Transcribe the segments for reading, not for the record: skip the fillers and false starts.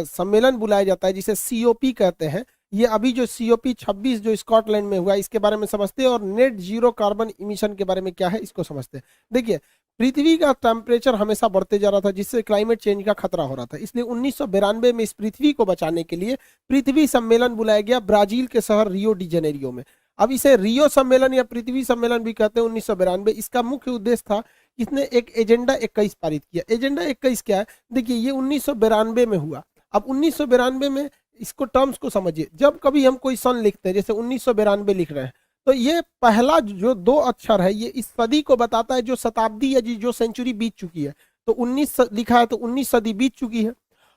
सम्मेलन बुलाया जाता है जिसे सीओपी कहते हैं, ये अभी जो सीओपी 26 जो स्कॉटलैंड में हुआ इसके बारे में समझते हैं, और नेट जीरो कार्बन इमिशन के बारे में क्या है इसको समझते हैं। देखिए, पृथ्वी का टेम्परेचर हमेशा बढ़ते जा रहा था जिससे क्लाइमेट चेंज का खतरा हो रहा था, इसलिए 1992 में इस पृथ्वी को बचाने के लिए पृथ्वी सम्मेलन बुलाया गया ब्राजील के शहर रियो डी जेनेरियो में। अब इसे रियो सम्मेलन या पृथ्वी सम्मेलन भी कहते हैं 1992। इसका मुख्य उद्देश्य था, इसने एक एजेंडा 21 पारित किया। एजेंडा 21 क्या है? देखिए, ये 1992 में हुआ। अब 1992 में इसको टर्म्स को समझिए, जब कभी हम कोई सन लिखते हैं जैसे 1992 लिख रहे हैं, तो ये पहला जो 2 अक्षर है ये इस सदी को बताता है जो शताब्दी या जो सेंचुरी बीत चुकी है। तो 19 लिखा है तो 19 सदी बीत चुकी है,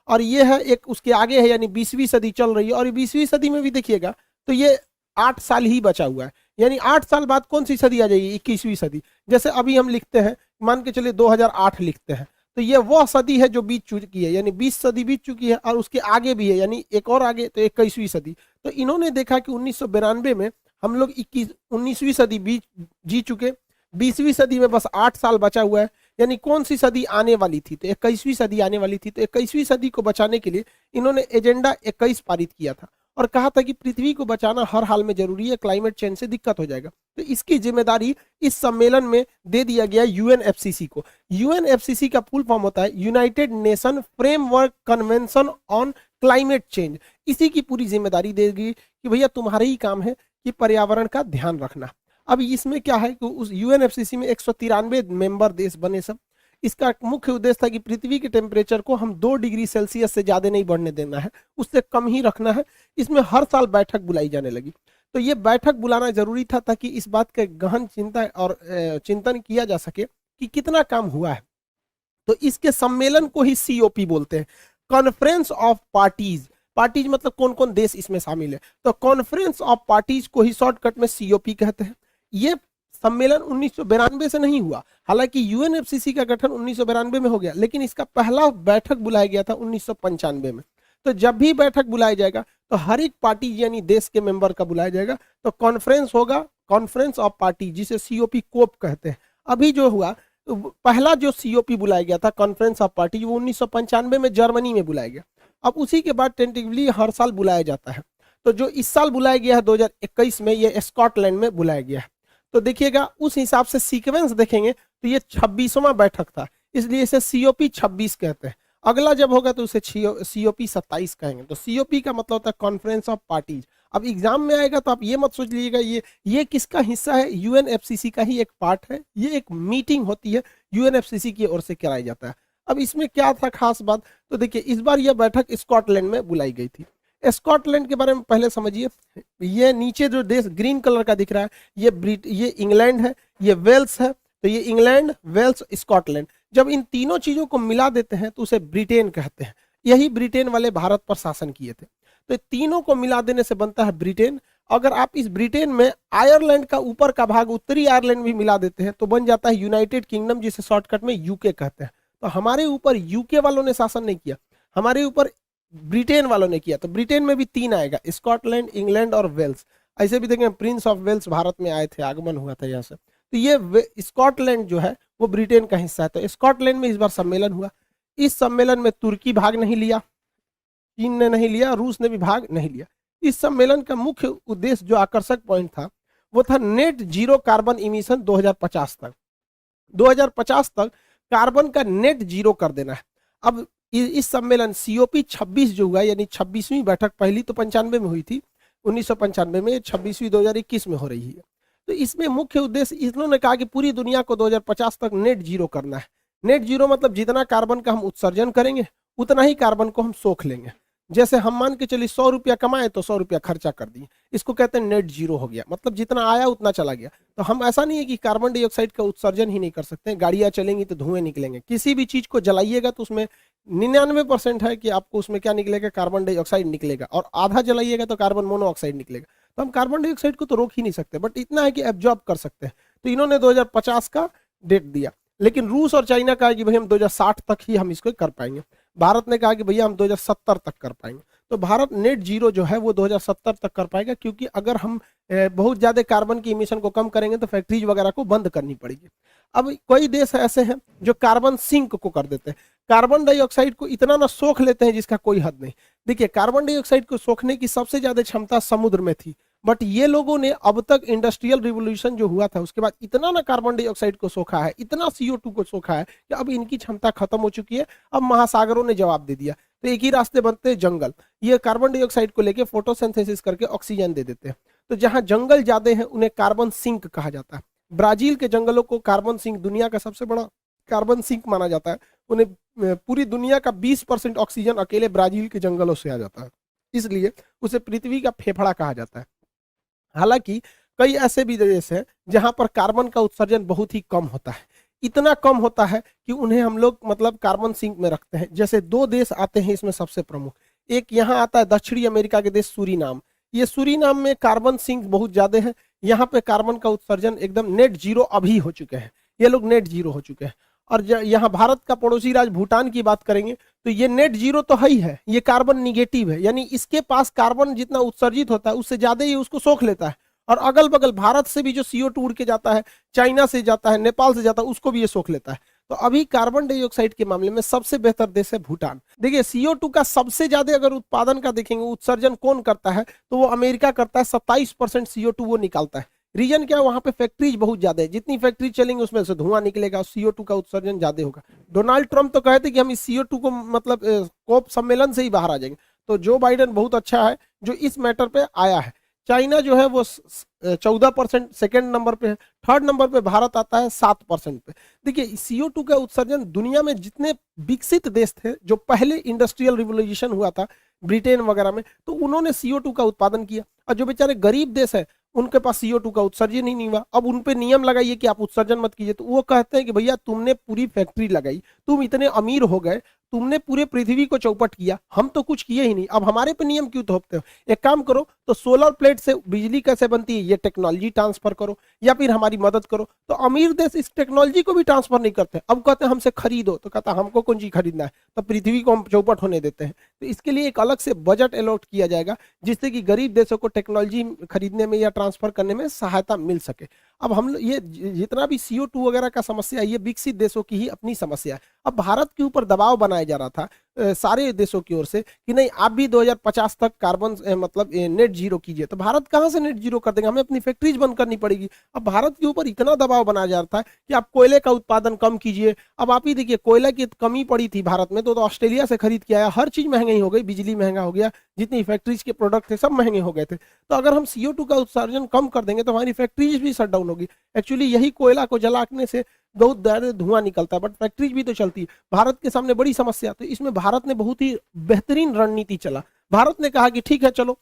और ये है एक उसके आगे है यानी 20वीं सदी चल रही है। और 20वीं सदी में भी देखिएगा तो ये 8 साल ही बचा हुआ है, यानी 8 साल बाद कौन सी सदी आ जाएगी? 21वीं सदी। जैसे अभी हम लिखते हैं, मान के चलिए 2008 लिखते हैं, तो ये वह सदी है जो बीत चुकी है, यानी 20 सदी बीत चुकी है, और उसके आगे भी है यानी एक और आगे, तो 21वीं सदी। तो इन्होंने देखा कि 1992 में हम लोग 19वीं सदी जी चुके, 20वीं सदी में बस 8 साल बचा हुआ है, यानी कौन सी सदी आने वाली थी? तो 21वीं सदी आने वाली थी। तो 21वीं सदी को बचाने के लिए इन्होंने एजेंडा 21 पारित किया था और कहा था कि पृथ्वी को बचाना हर हाल में जरूरी है, क्लाइमेट चेंज से दिक्कत हो जाएगा। तो इसकी जिम्मेदारी इस सम्मेलन में दे दिया गया यूएनएफसीसी को। यूएनएफसीसी का फुल फॉर्म होता है United nation framework convention on climate change. इसी की पूरी जिम्मेदारी देगी कि भैया तुम्हारा ही काम है कि पर्यावरण का ध्यान रखना। अब इसमें क्या है कि उस यूएनएफसीसी में 193 मेंबर देश बने सब। इसका मुख्य उद्देश्य था कि पृथ्वी के टेम्परेचर को हम 2 डिग्री सेल्सियस से ज्यादा नहीं बढ़ने देना है, उससे कम ही रखना है। इसमें हर साल बैठक बुलाई जाने लगी। तो ये बैठक बुलाना जरूरी था ताकि इस बात का गहन चिंता और चिंतन किया जा सके कि कितना काम हुआ है। तो इसके सम्मेलन को ही सीओपी बोलते हैं, कॉन्फ्रेंस ऑफ पार्टीज। पार्टीज मतलब कौन कौन देश इसमें शामिल है, तो कॉन्फ्रेंस ऑफ पार्टीज को ही शॉर्टकट में सीओपी कहते हैं। ये सम्मेलन 1992 से नहीं हुआ, हालांकि यूएनएफसीसी का गठन 1992 में हो गया, लेकिन इसका पहला बैठक बुलाया गया था 1995 में। तो जब भी बैठक बुलाया जाएगा तो हर एक पार्टी यानी देश के मेंबर का बुलाया जाएगा, तो कॉन्फ्रेंस होगा, कॉन्फ्रेंस ऑफ पार्टी, जिसे सीओपी कोप कहते हैं। अभी जो हुआ तो पहला जो सीओपी बुलाया गया था कॉन्फ्रेंस ऑफ पार्टी, वो 1995 में जर्मनी में बुलाया गया। अब उसी के बाद टेंटेटिवली हर साल बुलाया जाता है। तो जो इस साल बुलाया गया है 2021 में, ये स्कॉटलैंड में बुलाया गया है। तो देखिएगा उस हिसाब से सीक्वेंस देखेंगे तो ये 26वां बैठक था, इसलिए इसे सीओपी 26 कहते हैं। अगला जब होगा तो उसे सीओपी 27 कहेंगे। तो सीओपी का मतलब होता है कॉन्फ्रेंस ऑफ पार्टीज। अब एग्जाम में आएगा तो आप ये मत सोच लीजिएगा ये किसका हिस्सा है, यूएनएफसीसी का ही एक पार्ट है। ये एक मीटिंग होती है यूएनएफसीसी की ओर से कराया जाता है। अब इसमें क्या था खास बात, तो देखिए इस बार यह बैठक स्कॉटलैंड में बुलाई गई थी। स्कॉटलैंड के बारे में पहले समझिए। ये नीचे जो देश ग्रीन कलर का दिख रहा है ये इंग्लैंड है, ये वेल्स है। तो ये इंग्लैंड, वेल्स, स्कॉटलैंड, जब इन तीनों चीजों को मिला देते हैं तो उसे ब्रिटेन कहते हैं। यही ब्रिटेन वाले भारत पर शासन किए थे। तो तीनों को मिला देने से बनता है ब्रिटेन। अगर आप इस ब्रिटेन में आयरलैंड का ऊपर का भाग, उत्तरी आयरलैंड भी मिला देते हैं तो बन जाता है यूनाइटेड किंगडम, जिसे शॉर्टकट में यूके कहते हैं। तो हमारे ऊपर यूके वालों ने शासन नहीं किया, हमारे ऊपर ब्रिटेन वालों ने किया। तो ब्रिटेन में भी 3 आएगा, स्कॉटलैंड, इंग्लैंड और वेल्स। ऐसे भी देखें प्रिंस ऑफ वेल्स भारत में आए थे, आगमन हुआ था यहाँ से। तो ये स्कॉटलैंड जो है वो ब्रिटेन का हिस्सा है। तो स्कॉटलैंड में इस बार सम्मेलन हुआ। इस सम्मेलन में तुर्की भाग नहीं लिया, चीन ने नहीं लिया, रूस ने भी भाग नहीं लिया। इस सम्मेलन का मुख्य उद्देश्य जो आकर्षक पॉइंट था वो था नेट जीरो कार्बन इमिशन 2050 तक। 2050 तक कार्बन का नेट जीरो कर देना है। अब इस सम्मेलन सीओपी 26 जो हुआ, यानी 26वीं बैठक, पहली तो 95 में हुई थी 1995 में, 26वीं 2021 में हो रही है। तो इसमें मुख्य उद्देश्य इन्होंने कहा कि पूरी दुनिया को 2050 तक नेट जीरो करना है। नेट जीरो मतलब जितना कार्बन का हम उत्सर्जन करेंगे उतना ही कार्बन को हम सोख लेंगे। जैसे हम मान के चलिए 100 रुपया कमाए तो 100 रुपया खर्चा कर दिए, इसको कहते हैं नेट जीरो हो गया। मतलब जितना आया उतना चला गया। तो हम ऐसा नहीं है कि कार्बन डाइऑक्साइड का उत्सर्जन ही नहीं कर सकते, गाड़ियां चलेंगी तो धुएं निकलेंगे। किसी भी चीज को जलाइएगा तो उसमें 99% है कि आपको उसमें क्या निकलेगा, कार्बन डाइऑक्साइड निकलेगा, और आधा जलाइएगा तो कार्बन मोनोऑक्साइड निकलेगा। तो हम कार्बन डाइऑक्साइड को तो रोक ही नहीं सकते, बट इतना है कि एब्जॉर्ब कर सकते हैं। तो इन्होंने 2050 का डेट दिया, लेकिन रूस और चाइना कहा कि भाई हम 2060 तक ही हम इसको कर पाएंगे। भारत ने कहा कि भैया हम 2070 तक कर पाएंगे। तो भारत नेट जीरो जो है वो 2070 तक कर पाएगा, क्योंकि अगर हम बहुत ज्यादा कार्बन की इमिशन को कम करेंगे तो फैक्ट्रीज वगैरह को बंद करनी पड़ेगी। अब कई देश ऐसे हैं जो कार्बन सिंक को कर देते हैं, कार्बन डाइऑक्साइड को इतना ना सोख लेते हैं जिसका कोई हद नहीं। देखिए, कार्बन डाइऑक्साइड को सोखने की सबसे ज्यादा क्षमता समुद्र में थी, बट ये लोगों ने अब तक इंडस्ट्रियल रिवोल्यूशन जो हुआ था उसके बाद इतना ना कार्बन डाइऑक्साइड को सोखा है, इतना CO2 को सोखा है कि अब इनकी क्षमता खत्म हो चुकी है। अब महासागरों ने जवाब दे दिया, तो एक ही रास्ते बनते हैं, जंगल। ये कार्बन डाइऑक्साइड को लेके फोटोसिंथेसिस करके ऑक्सीजन दे देते हैं। तो जहां जंगल ज्यादा है उन्हें कार्बन सिंक कहा जाता है। ब्राजील के जंगलों को कार्बन सिंक, दुनिया का सबसे बड़ा कार्बन सिंक माना जाता है। उन्हें पूरी दुनिया का 20% ऑक्सीजन अकेले ब्राजील के जंगलों से आ जाता है, इसलिए उसे पृथ्वी का फेफड़ा कहा जाता है। हालांकि कई ऐसे भी देश हैं जहां पर कार्बन का उत्सर्जन बहुत ही कम होता है, इतना कम होता है कि उन्हें हम लोग मतलब कार्बन सिंक में रखते हैं। जैसे 2 देश आते हैं इसमें सबसे प्रमुख, एक यहाँ आता है दक्षिणी अमेरिका के देश सूरीनाम। ये सूरीनाम में कार्बन सिंक बहुत ज्यादा है, यहाँ पे कार्बन का उत्सर्जन एकदम नेट जीरो अभी हो चुके हैं, ये लोग नेट जीरो हो चुके हैं। और यहाँ भारत का पड़ोसी राज्य भूटान की बात करेंगे तो ये नेट जीरो तो है ही है, ये कार्बन निगेटिव है, यानी इसके पास कार्बन जितना उत्सर्जित होता है उससे ज्यादा ही उसको सोख लेता है। और अगल बगल भारत से भी जो CO2 उड़ के जाता है, चाइना से जाता है, नेपाल से जाता है, उसको भी ये सोख लेता है। तो अभी कार्बन डाइऑक्साइड के मामले में सबसे बेहतर देश है भूटान। देखिए, CO2 का सबसे ज्यादा अगर उत्पादन का देखेंगे, उत्सर्जन कौन करता है, तो वो अमेरिका करता है। 27% CO2 वो निकालता है। रीजन क्या है, वहां पे फैक्ट्रीज बहुत ज्यादा है, जितनी फैक्ट्री चलेंगे उसमें से धुआं निकलेगा, CO2 का उत्सर्जन ज्यादा होगा। डोनाल्ड ट्रंप तो कहते कि हम इस CO2 को मतलब कोप सम्मेलन से ही बाहर आ जाएंगे। तो जो बाइडेन बहुत अच्छा है जो इस मैटर पे आया है। चाइना जो है वो 14% सेकेंड नंबर पे है, थर्ड नंबर पे भारत आता है 7% पे। देखिए, CO2 का उत्सर्जन दुनिया में जितने विकसित देश थे, जो पहले इंडस्ट्रियल रिवोल्यूशन हुआ था ब्रिटेन वगैरह में, तो उन्होंने CO2 का उत्पादन किया। और जो बेचारे गरीब देश है उनके पास CO2 का उत्सर्जन ही नहीं हुआ। अब उन पे नियम लगाइए कि आप उत्सर्जन मत कीजिए, तो वो कहते हैं कि भैया तुमने पूरी फैक्ट्री लगाई, तुम इतने अमीर हो गए, तुमने पूरे पृथ्वी को चौपट किया, हम तो कुछ किए ही नहीं, अब हमारे पे नियम क्यों थोपते हो? एक काम करो, तो सोलर प्लेट से बिजली कैसे बनती है ये टेक्नोलॉजी ट्रांसफर करो, या फिर हमारी मदद करो। तो अमीर देश इस टेक्नोलॉजी को भी ट्रांसफर नहीं करते, अब कहते हैं हमसे खरीदो, तो कहता हमको कौन चीज खरीदना है, तो पृथ्वी को हम चौपट होने देते हैं। तो इसके लिए एक अलग से बजट अलॉट किया जाएगा, जिससे कि गरीब देशों को टेक्नोलॉजी खरीदने में या ट्रांसफर करने में सहायता मिल सके। अब हम ये जितना भी CO2 वगैरह का समस्या है, ये विकसित देशों की ही अपनी समस्या है। अब भारत के ऊपर दबाव बनाया जा रहा था सारे देशों की ओर से कि नहीं, आप भी 2050 तक कार्बन मतलब नेट जीरो कीजिए। तो भारत कहाँ से नेट जीरो कर देंगे, हमें अपनी फैक्ट्रीज बंद करनी पड़ेगी। अब भारत के ऊपर इतना दबाव बनाया जा रहा था कि आप कोयले का उत्पादन कम कीजिए। अब आप ही देखिए, कोयला की कमी पड़ी थी भारत में, तो ऑस्ट्रेलिया से खरीद के आया, हर चीज महंगी हो गई, बिजली महंगा हो गया, जितनी फैक्ट्रीज के प्रोडक्ट थे सब महंगे हो गए थे। तो अगर हम CO2 का उत्सर्जन कम कर देंगे तो हमारी फैक्ट्रीज भी शट डाउन होगी। एक्चुअली यही कोयला को जलाने से बहुत ज्यादा धुआं निकलता है, बट फैक्ट्रीज भी तो चलती है। भारत के सामने बड़ी समस्या, तो इसमें भारत ने बहुत ही बेहतरीन रणनीति चला। भारत ने कहा कि ठीक है, चलो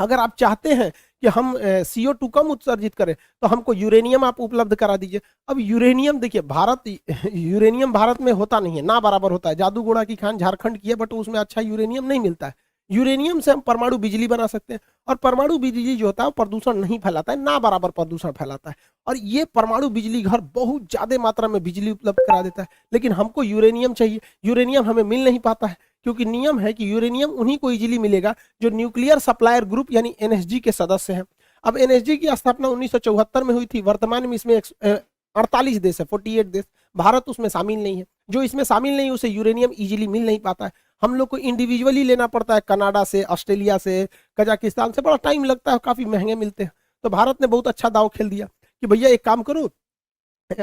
अगर आप चाहते हैं कि हम CO2 कम उत्सर्जित करें तो हमको यूरेनियम आप उपलब्ध करा दीजिए। अब यूरेनियम देखिए, यूरेनियम भारत में होता नहीं है, ना बराबर होता है। जादू घोड़ा की खान झारखंड की है, बट उसमें अच्छा यूरेनियम नहीं मिलता है। यूरेनियम से हम परमाणु बिजली बना सकते हैं, और परमाणु बिजली जो होता है प्रदूषण नहीं फैलाता है, ना बराबर प्रदूषण फैलाता है। और ये परमाणु बिजली घर बहुत ज्यादा मात्रा में बिजली उपलब्ध करा देता है। लेकिन हमको यूरेनियम चाहिए, यूरेनियम हमें मिल नहीं पाता है, क्योंकि नियम है कि यूरेनियम उन्हीं को इजीली मिलेगा जो न्यूक्लियर सप्लायर ग्रुप यानी NSG के सदस्य हैं। अब NSG की स्थापना 1974 में हुई थी। वर्तमान में इसमें 48 देश है, 48 देश। भारत उसमें शामिल नहीं है। जो इसमें शामिल नहीं, उसे यूरेनियम इजीली मिल नहीं पाता है। हम लोग को इंडिविजुअली लेना पड़ता है, कनाडा से, ऑस्ट्रेलिया से, कजाकिस्तान से, बड़ा टाइम लगता है, काफी महंगे मिलते हैं। तो भारत ने बहुत अच्छा दाव खेल दिया कि भैया एक काम करो,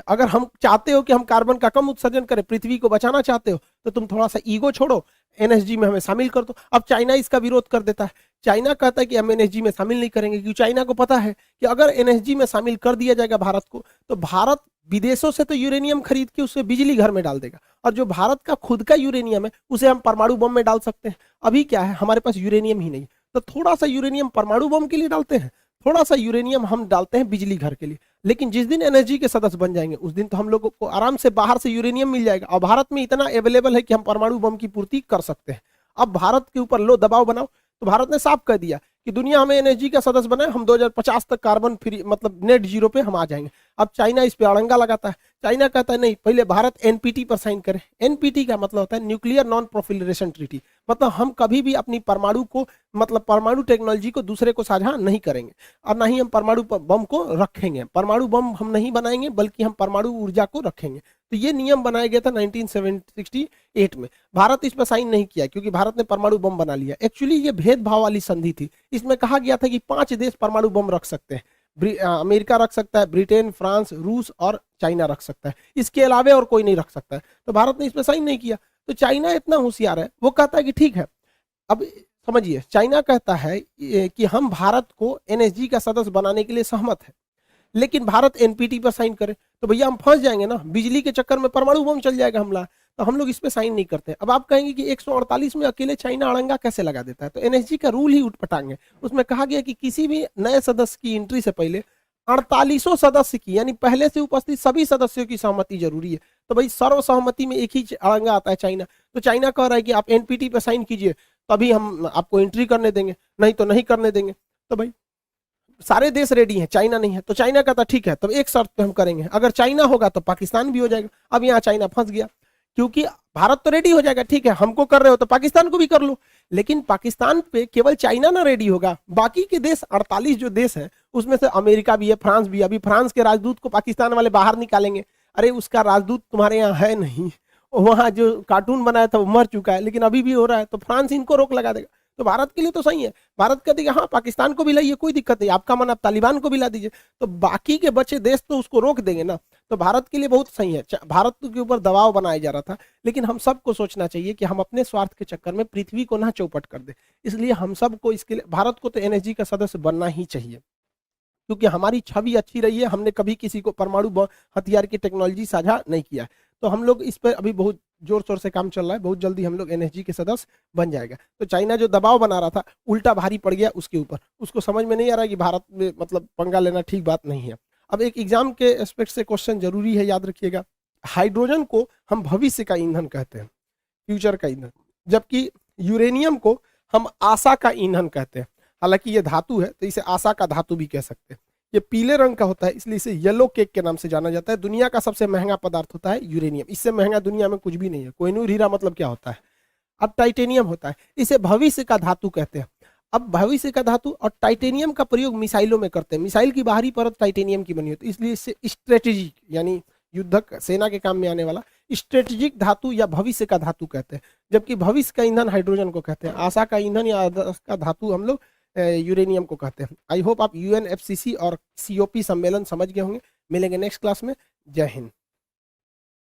अगर हम चाहते हो कि हम कार्बन का कम उत्सर्जन करें, पृथ्वी को बचाना चाहते हो, तो तुम थोड़ा सा ईगो छोड़ो, NSG में हमें शामिल कर दो। अब चाइना इसका विरोध कर देता है। चाइना कहता है कि हम NSG में शामिल नहीं करेंगे, क्योंकि चाइना को पता है कि अगर NSG में शामिल कर दिया जाएगा भारत को, तो भारत विदेशों से तो यूरेनियम खरीद के उससे बिजली घर में डाल देगा, और जो भारत का खुद का यूरेनियम है उसे हम परमाणु बम में डाल सकते हैं। अभी क्या है, हमारे पास यूरेनियम ही नहीं, तो थोड़ा सा यूरेनियम परमाणु बम के लिए डालते हैं, थोड़ा सा यूरेनियम हम डालते हैं बिजली घर के लिए। लेकिन जिस दिन NSG के सदस्य बन जाएंगे उस दिन तो हम लोगों को आराम से बाहर से यूरेनियम मिल जाएगा, और भारत में इतना अवेलेबल है कि हम परमाणु बम की पूर्ति कर सकते हैं। अब भारत के ऊपर लो दबाव बनाओ, तो भारत ने साफ कह दिया कि दुनिया हमें NSG का सदस्य बनाए, हम 2050 तक कार्बन फ्री मतलब नेट जीरो पे हम आ जाएंगे। अब चाइना इस पे अड़ंगा लगाता है। चाइना कहता है नहीं, पहले भारत NPT पर साइन करे। NPT का मतलब होता है न्यूक्लियर नॉन प्रोलिफरेशन ट्रीटी, मतलब हम कभी भी अपनी परमाणु को, मतलब परमाणु टेक्नोलॉजी को दूसरे को साझा नहीं करेंगे, और ना ही हम परमाणु बम को रखेंगे। परमाणु बम हम नहीं बनाएंगे, बल्कि हम परमाणु ऊर्जा को रखेंगे। तो ये नियम बनाया गया था 1968 में। भारत इस पर साइन नहीं किया क्योंकि भारत ने परमाणु बम बना लिया। एक्चुअली ये भेदभाव वाली संधि थी। इसमें कहा गया था कि 5 देश परमाणु बम रख सकते हैं। अमेरिका रख सकता है, ब्रिटेन, फ्रांस, रूस और चाइना रख सकता है, इसके अलावा और कोई नहीं रख सकता है। तो भारत ने इस पर साइन नहीं किया। तो चाइना इतना होशियार है, वो कहता है कि ठीक है, अब समझिए, चाइना कहता है कि हम भारत को एनएसजी का सदस्य बनाने के लिए सहमत है, लेकिन भारत एनपीटी पर साइन करे तो भैया हम फंस जाएंगे ना, बिजली के चक्कर में परमाणु बम चल जाएगा हमला। तो हम लोग इस पे साइन नहीं करते। अब आप कहेंगे कि 148 में अकेले चाइना अड़ंगा कैसे लगा देता है, तो एनएसजी का रूल ही उठपटांग है। उसमें कहा गया कि किसी भी नए सदस्य की एंट्री से पहले 48 सदस्य की, यानी पहले से उपस्थित सभी सदस्यों की सहमति जरूरी है। तो भाई सर्वसहमति में एक ही अड़ंगा आता है चाइना। तो चाइना कह रहा है कि आप एनपीटी पे साइन कीजिए तभी हम आपको एंट्री करने देंगे, नहीं तो नहीं करने देंगे। तो भाई सारे देश रेडी हैं, चाइना नहीं है। तो चाइना कहता ठीक है, तब एक शर्त पे हम करेंगे, अगर चाइना होगा तो पाकिस्तान भी हो जाएगा। अब यहाँ चाइना फंस गया, क्योंकि भारत तो रेडी हो जाएगा, ठीक है हमको कर रहे हो तो पाकिस्तान को भी कर लो। लेकिन पाकिस्तान पे केवल चाइना ना रेडी होगा, बाकी के देश 48 जो देश हैं उसमें से अमेरिका भी है, फ्रांस भी है। अभी फ्रांस के राजदूत को पाकिस्तान वाले बाहर निकालेंगे। अरे उसका राजदूत तुम्हारे यहाँ है नहीं, वहां जो कार्टून बनाया था वो मर चुका है, लेकिन अभी भी हो रहा है। तो फ्रांस इनको रोक लगा देगा। तो भारत के लिए तो सही है, भारत कहते हाँ पाकिस्तान को भी लाइए, कोई दिक्कत नहीं, आपका मन आप तालिबान को भी ला दीजिए। तो बाकी के बचे देश तो उसको रोक देंगे ना। तो भारत के लिए बहुत सही है। भारत के ऊपर दबाव बनाया जा रहा था, लेकिन हम सबको सोचना चाहिए कि हम अपने स्वार्थ के चक्कर में पृथ्वी को ना चौपट कर दे। इसलिए हम सबको इसके लिए, भारत को तो एनएसजी का सदस्य बनना ही चाहिए, क्योंकि हमारी छवि अच्छी रही है। हमने कभी किसी को परमाणु हथियार की टेक्नोलॉजी साझा नहीं किया। तो हम लोग इस पर अभी बहुत जोर शोर से काम चल रहा है, बहुत जल्दी हम लोग एनएसजी के सदस्य बन जाएगा। तो चाइना जो दबाव बना रहा था उल्टा भारी पड़ गया उसके ऊपर। उसको समझ में नहीं आ रहा कि भारत में मतलब पंगा लेना ठीक बात नहीं है। अब एक एग्जाम के एस्पेक्ट से क्वेश्चन जरूरी है, याद रखिएगा। हाइड्रोजन को हम भविष्य का ईंधन कहते हैं, फ्यूचर का ईंधन, जबकि यूरेनियम को हम आशा का ईंधन कहते हैं। हालांकि ये धातु है तो इसे आशा का धातु भी कह सकते हैं। ये पीले रंग का होता है, इसलिए इसे येलो केक के नाम से जाना जाता है। दुनिया का सबसे महंगा पदार्थ होता है यूरेनियम, इससे महंगा दुनिया में कुछ भी नहीं है। कोहिनूर हीरा मतलब क्या होता है? अब टाइटेनियम होता है, इसे भविष्य का धातु कहते हैं। अब भविष्य का धातु और टाइटेनियम का प्रयोग मिसाइलों में करते हैं। मिसाइल की बाहरी परत टाइटेनियम की बनी होती है, इसलिए इसे स्ट्रेटेजिक यानी युद्धक सेना के काम में आने वाला स्ट्रेटेजिक धातु या भविष्य का धातु कहते हैं। जबकि भविष्य का ईंधन हाइड्रोजन को कहते हैं। आशा का ईंधन या आदर्श का धातु हम लोग यूरेनियम को कहते हैं। आई होप आप यूएनएफसीसी और सीओपी सम्मेलन समझ गए होंगे। मिलेंगे नेक्स्ट क्लास में। जय हिंद।